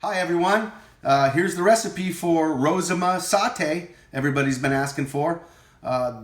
Hi everyone, here's the recipe for Rozema sate everybody's been asking for.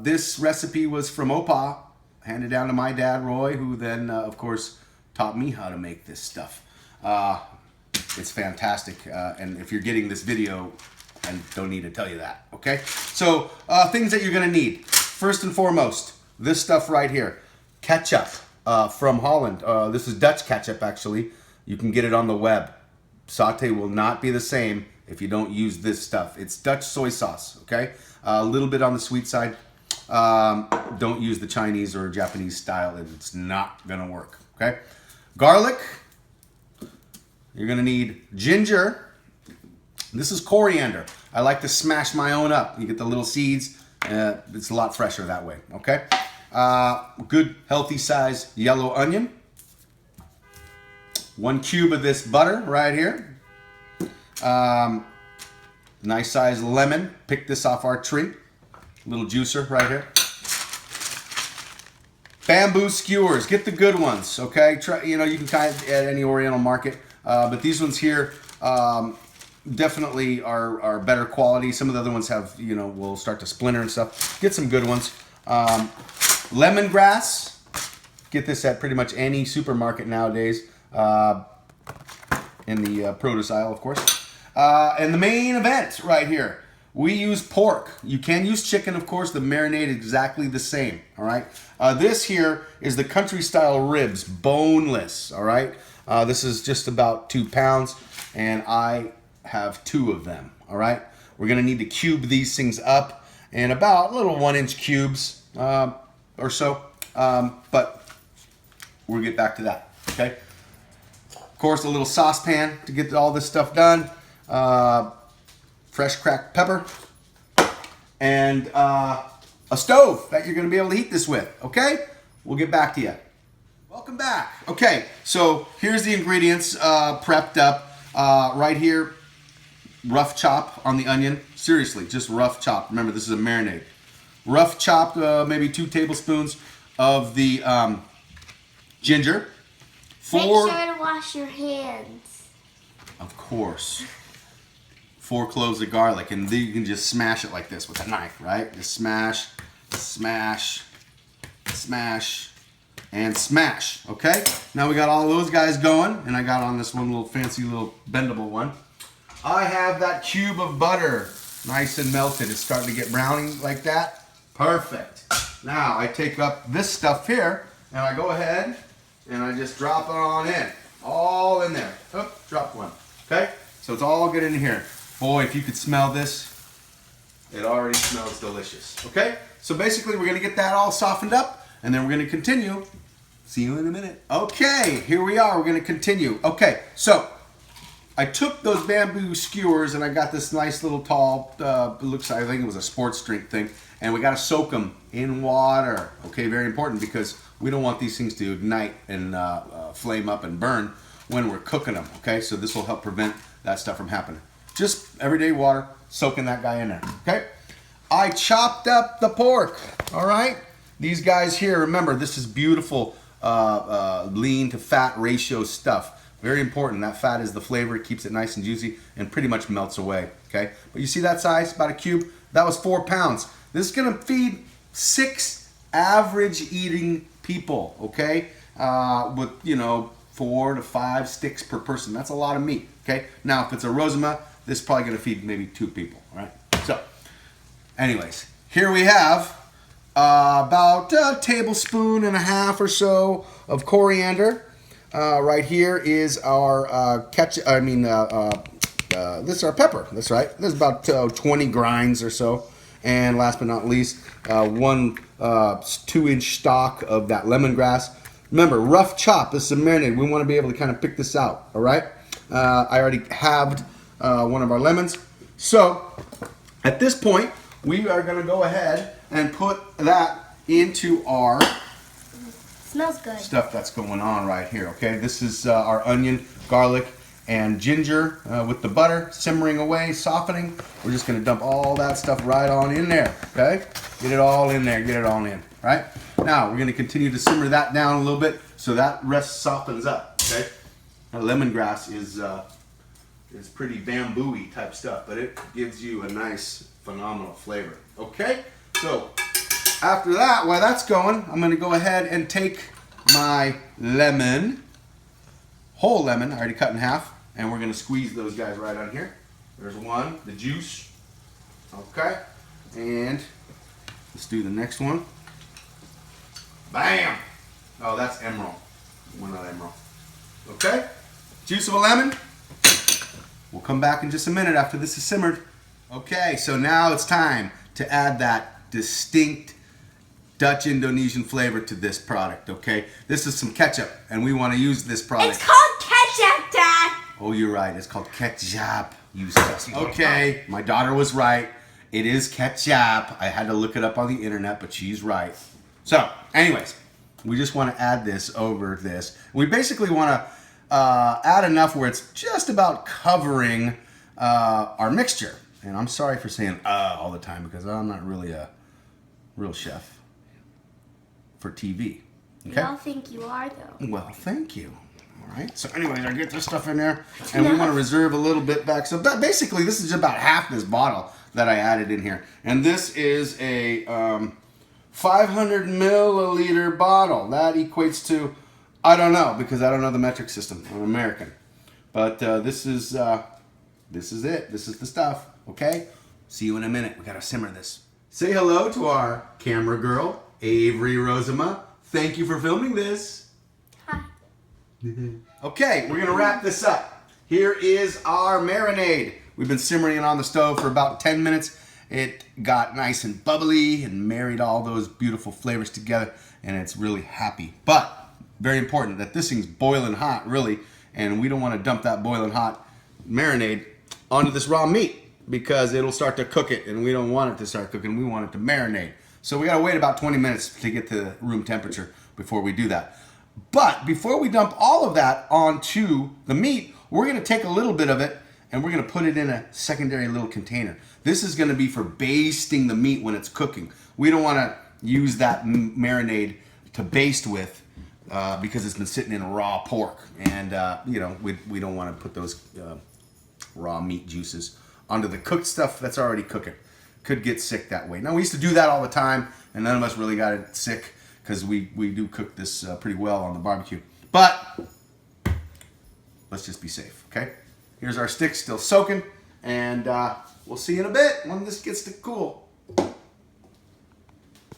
This recipe was from Opa, handed down to my dad Roy, who then of course taught me how to make this stuff. It's fantastic, and if you're getting this video, I don't need to tell you that, okay? So things that you're gonna need. First and foremost, this stuff right here, ketchup from Holland. This is Dutch ketchup actually. You can get it on the web. Sate will not be the same if you don't use this stuff. It's Dutch soy sauce, okay? A little bit on the sweet side. Don't use the Chinese or Japanese style. It's not gonna work, okay? Garlic. You're gonna need ginger. This is coriander. I like to smash my own up. You get the little seeds. It's a lot fresher that way, okay? Good, healthy size yellow onion. 1 cube of this butter right here. Nice size lemon. Pick this off our tree. Little juicer right here. Bamboo skewers. Get the good ones, okay? Try, you can kind of at any Oriental market, but these ones here definitely are better quality. Some of the other ones have, will start to splinter and stuff. Get some good ones. Lemongrass. Get this at pretty much any supermarket nowadays. In the produce aisle, of course. And the main event right here, we use pork. You can use chicken, of course. The marinade is exactly the same, all right? This here is the country style ribs, boneless, all right? This is just about 2 pounds, and I have 2 of them, all right? We're gonna need to cube these things up in about little 1-inch cubes or so, but we'll get back to that, okay? Of course, a little saucepan to get all this stuff done. Fresh cracked pepper. And a stove that you're going to be able to heat this with. Okay? We'll get back to you. Welcome back. Okay, so here's the ingredients prepped up. Right here, rough chop on the onion. Seriously, just rough chop. Remember, this is a marinade. Rough chop, maybe 2 tablespoons of the ginger. Make sure to wash your hands. Of course. 4 cloves of garlic, and then you can just smash it like this with a knife, right? Just smash, smash, smash, and smash, okay? Now we got all those guys going, and I got on this one little fancy little bendable one. I have that cube of butter, nice and melted. It's starting to get browning like that. Perfect. Now I take up this stuff here, and I go ahead and I just drop it on in. All in there. Oh, dropped one. Okay? So it's all good in here. Boy, if you could smell this, it already smells delicious. Okay? So basically we're going to get that all softened up, and then we're going to continue. See you in a minute. Okay, here we are. We're going to continue. Okay, so I took those bamboo skewers, and I got this nice little tall, looks like, I think it was a sports drink thing, and we got to soak them in water. Okay, very important, because we don't want these things to ignite and flame up and burn when we're cooking them, okay? So this will help prevent that stuff from happening. Just everyday water, soaking that guy in there, okay? I chopped up the pork, all right? These guys here, remember, this is beautiful lean to fat ratio stuff. Very important. That fat is the flavor. It keeps it nice and juicy and pretty much melts away, okay? But you see that size, about a cube? That was 4 pounds. This is gonna feed 6 average eating people, okay? With, 4 to 5 sticks per person. That's a lot of meat, okay? Now, if it's a Rozema, this is probably gonna feed maybe 2 people, all right? So, anyways, here we have about a tablespoon and a half or so of coriander. Right here is our ketchup, this is our pepper, that's right. There's about 20 grinds or so. And last but not least, 1 2-inch stalk of that lemongrass. Remember, rough chop. This is a marinade. We want to be able to kind of pick this out. All right. I already halved one of our lemons. So at this point, we are going to go ahead and put that into our Smells good. stuff that's going on right here. Okay. This is our onion, garlic, and ginger with the butter simmering away, softening. We're just going to dump all that stuff right on in there, okay? Get it all in there, get it all in, right? Now, we're going to continue to simmer that down a little bit so that rest softens up, okay? Now, lemongrass is It's pretty bamboo-y type stuff, but it gives you a nice, phenomenal flavor. Okay, so after that, while that's going, I'm going to go ahead and take my lemon, whole lemon, I already cut in half, and we're going to squeeze those guys right on here. There's one, the juice. Okay, and let's do the next one. Bam! Oh, that's emerald. We're not emerald. Okay, juice of a lemon. We'll come back in just a minute after this is simmered. Okay, so now it's time to add that distinct Dutch Indonesian flavor to this product, okay? This is some ketchup, and we want to use this product. It's called ketchup, Dad. Oh, you're right. It's called ketchup. You sussy. Okay, my daughter was right. It is ketchup. I had to look it up on the internet, but she's right. So, anyways, we just want to add this over this. We basically want to add enough where it's just about covering our mixture. And I'm sorry for saying all the time because I'm not really a real chef for TV. Okay? We all think you are, though. Well, thank you. All right. So anyways, I get this stuff in there, and we want to reserve a little bit back. So basically, this is about half this bottle that I added in here. And this is a 500 milliliter bottle. That equates to, I don't know, because I don't know the metric system. I'm American. But this is it. This is the stuff. Okay? See you in a minute. We got to simmer this. Say hello to our camera girl, Avery Rozema. Thank you for filming this. Hi. Okay, we're going to wrap this up. Here is our marinade. We've been simmering it on the stove for about 10 minutes. It got nice and bubbly and married all those beautiful flavors together, and it's really happy. But very important that this thing's boiling hot, really, and we don't want to dump that boiling hot marinade onto this raw meat because it'll start to cook it, and we don't want it to start cooking. We want it to marinate. So we got to wait about 20 minutes to get to room temperature before we do that. But before we dump all of that onto the meat, we're going to take a little bit of it and we're going to put it in a secondary little container. This is going to be for basting the meat when it's cooking. We don't want to use that marinade to baste with because it's been sitting in raw pork. And, we don't want to put those raw meat juices onto the cooked stuff that's already cooking. Could get sick that way. Now, we used to do that all the time, and none of us really got it sick because we do cook this pretty well on the barbecue. But let's just be safe, okay? Here's our sticks still soaking, and we'll see you in a bit when this gets to cool.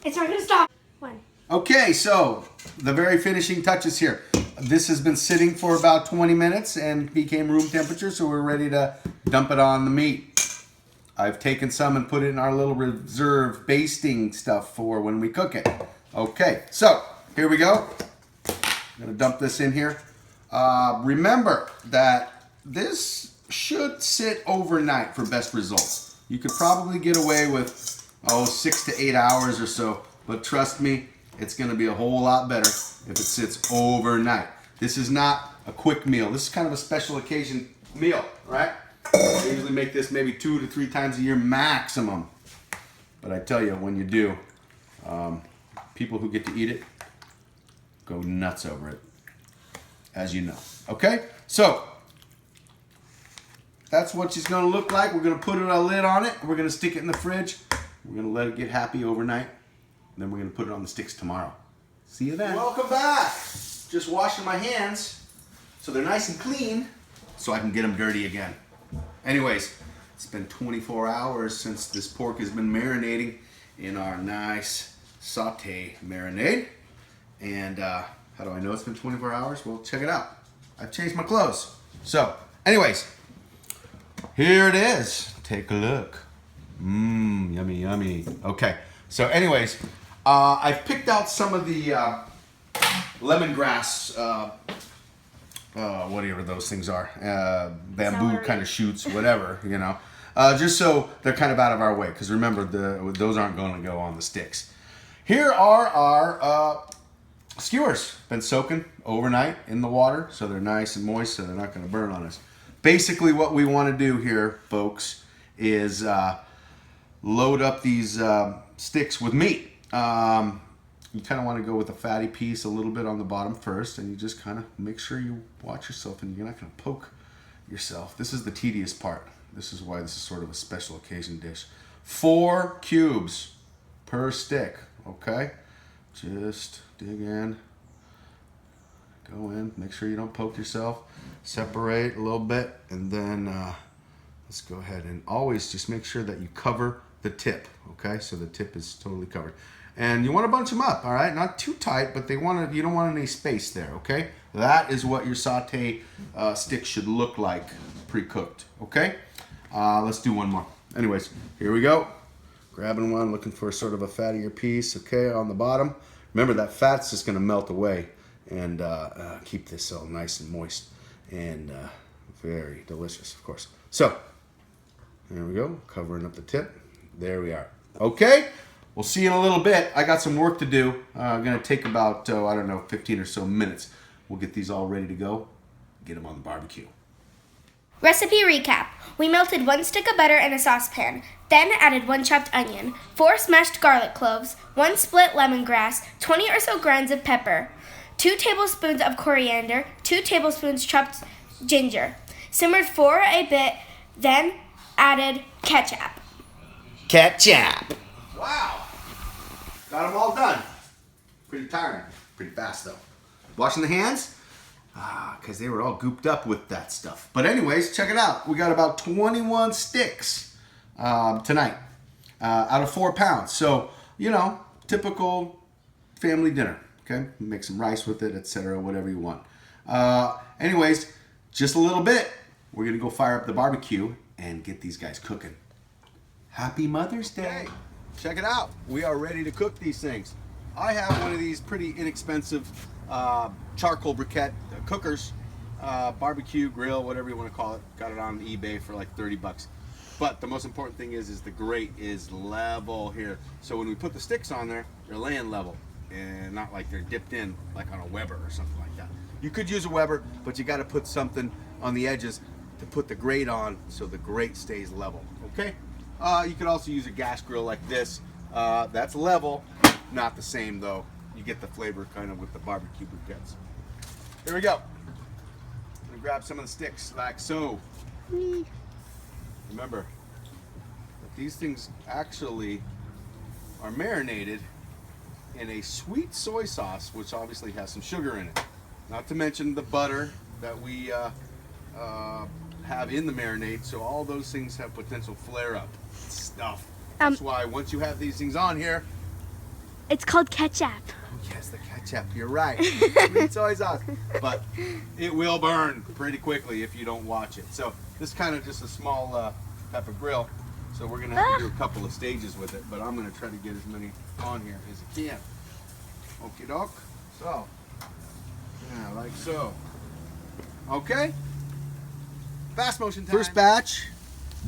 It's not gonna stop. One. Okay, so the very finishing touches here. This has been sitting for about 20 minutes and became room temperature, so we're ready to dump it on the meat. I've taken some and put it in our little reserve basting stuff for when we cook it. Okay, so here we go. I'm gonna dump this in here. Remember that this should sit overnight for best results. You could probably get away with, 6 to 8 hours or so, but trust me, it's gonna be a whole lot better if it sits overnight. This is not a quick meal. This is kind of a special occasion meal, right? I usually make this maybe 2 to 3 times a year maximum. But I tell you, when you do, people who get to eat it go nuts over it, as you know. Okay? So, that's what she's going to look like. We're going to put a lid on it. We're going to stick it in the fridge. We're going to let it get happy overnight. And then we're going to put it on the sticks tomorrow. See you then. Welcome back. Just washing my hands so they're nice and clean so I can get them dirty again. Anyways, it's been 24 hours since this pork has been marinating in our nice sate marinade. And how do I know it's been 24 hours? Well, check it out. I've changed my clothes. So, anyways, here it is. Take a look. Mmm, yummy, yummy. Okay, so anyways, I've picked out some of the lemongrass, whatever those things are, bamboo Celery. kind of shoots, whatever, just so they're kind of out of our way. Because remember, those aren't going to go on the sticks. Here are our skewers. Been soaking overnight in the water, so they're nice and moist, so they're not going to burn on us. Basically, what we want to do here, folks, is load up these sticks with meat. You kind of want to go with a fatty piece a little bit on the bottom first, and you just kind of make sure you watch yourself, and you're not going to poke yourself. This is the tedious part. This is why this is sort of a special occasion dish. 4 cubes per stick, okay? Just dig in, go in, make sure you don't poke yourself. Separate a little bit, and then let's go ahead and always just make sure that you cover the tip, okay? So the tip is totally covered. And you want to bunch them up, all right? Not too tight, but you don't want any space there, okay? That is what your saute stick should look like pre-cooked, okay? Let's do one more. Anyways, here we go. Grabbing one, looking for sort of a fattier piece, okay, on the bottom. Remember, that fat's just going to melt away and keep this all nice and moist and very delicious, of course. So, there we go, covering up the tip. There we are. Okay, we'll see you in a little bit. I got some work to do. I'm going to take about, I don't know, 15 or so minutes. We'll get these all ready to go, get them on the barbecue. Recipe recap. We melted 1 stick of butter in a saucepan, then added 1 chopped onion, 4 smashed garlic cloves, 1 split lemongrass, 20 or so grains of pepper, 2 tablespoons of coriander, 2 tablespoons chopped ginger. Simmered for a bit, then added ketchup. Ketchup! Wow! Got them all done. Pretty tiring. Pretty fast though. Washing the hands? Because they were all gooped up with that stuff. But anyways, check it out. We got about 21 sticks tonight out of 4 pounds. So, you know, typical family dinner. Okay? Make some rice with it, etc., whatever you want. Anyways, just a little bit. We're going to go fire up the barbecue and get these guys cooking. Happy Mother's Day. Check it out. We are ready to cook these things. I have one of these pretty inexpensive charcoal briquette cookers, barbecue grill, whatever you want to call it. Got it on eBay for like 30 bucks. But the most important thing is the grate is level here. So when we put the sticks on there, they're laying level and not like they're dipped in like on a Weber or something like that. You could use a Weber, but you got to put something on the edges to put the grate on so the grate stays level, okay? You could also use a gas grill like this. That's level, not the same though. You get the flavor kind of with the barbecue briquettes. Here we go. I'm gonna grab some of the sticks like so. Remember that these things actually are marinated in a sweet soy sauce, which obviously has some sugar in it. Not to mention the butter that we have in the marinade, so all those things have potential flare-up stuff. That's why once you have these things on here, It's called ketchup. yes, the ketchup, you're right. Sweet soy sauce. But it will burn pretty quickly if you don't watch it. So this is kind of just a small pepper grill. So we're going to have to do a couple of stages with it. But I'm going to try to get as many on here as I can. Okie doke. So, yeah, like so. Okay. Fast motion time. First batch,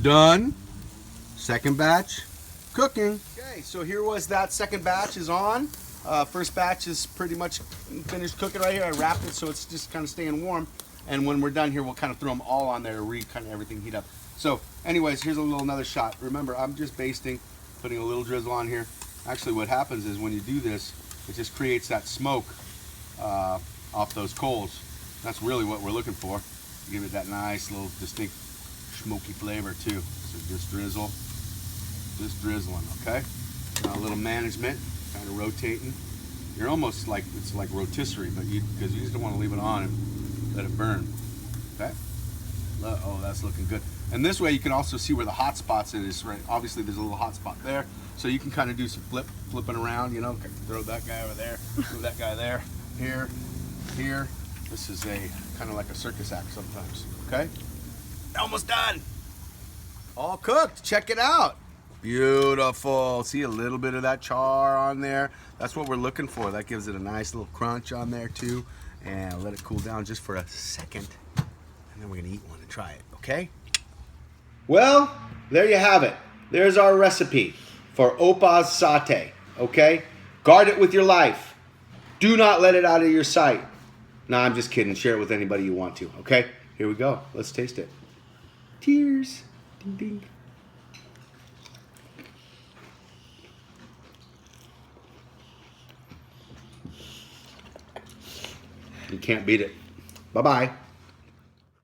done. Second batch, cooking. Okay, so here was that second batch is on. First batch is pretty much finished cooking right here. I wrapped it so it's just kind of staying warm. And when we're done here, we'll kind of throw them all on there to kind of everything heat up. So anyways, here's another shot. Remember, I'm just basting, putting a little drizzle on here. Actually, what happens is when you do this, it just creates that smoke off those coals. That's really what we're looking for. Give it that nice little distinct smoky flavor too. So just drizzle. Just drizzling, okay? Now a little management, kind of rotating. You're almost like, it's like rotisserie, but because you just don't want to leave it on and let it burn, okay? Oh, that's looking good. And this way you can also see where the hot spots is, right? Obviously there's a little hot spot there, so you can kind of do some flipping around, you know, throw that guy over there, move that guy there, here, here. This is a kind of like a circus act sometimes, okay? Almost done. All cooked, check it out. Beautiful. See a little bit of that char on there. That's what we're looking for. That gives it a nice little crunch on there too. And let it cool down just for a second. And then we're gonna eat one and try it, okay? Well, there you have it. There's our recipe for Opa's satay, okay? Guard it with your life. Do not let it out of your sight. No, I'm just kidding. Share it with anybody you want to, okay? Here we go. Let's taste it. Cheers. Ding, ding. You can't beat it. Bye-bye.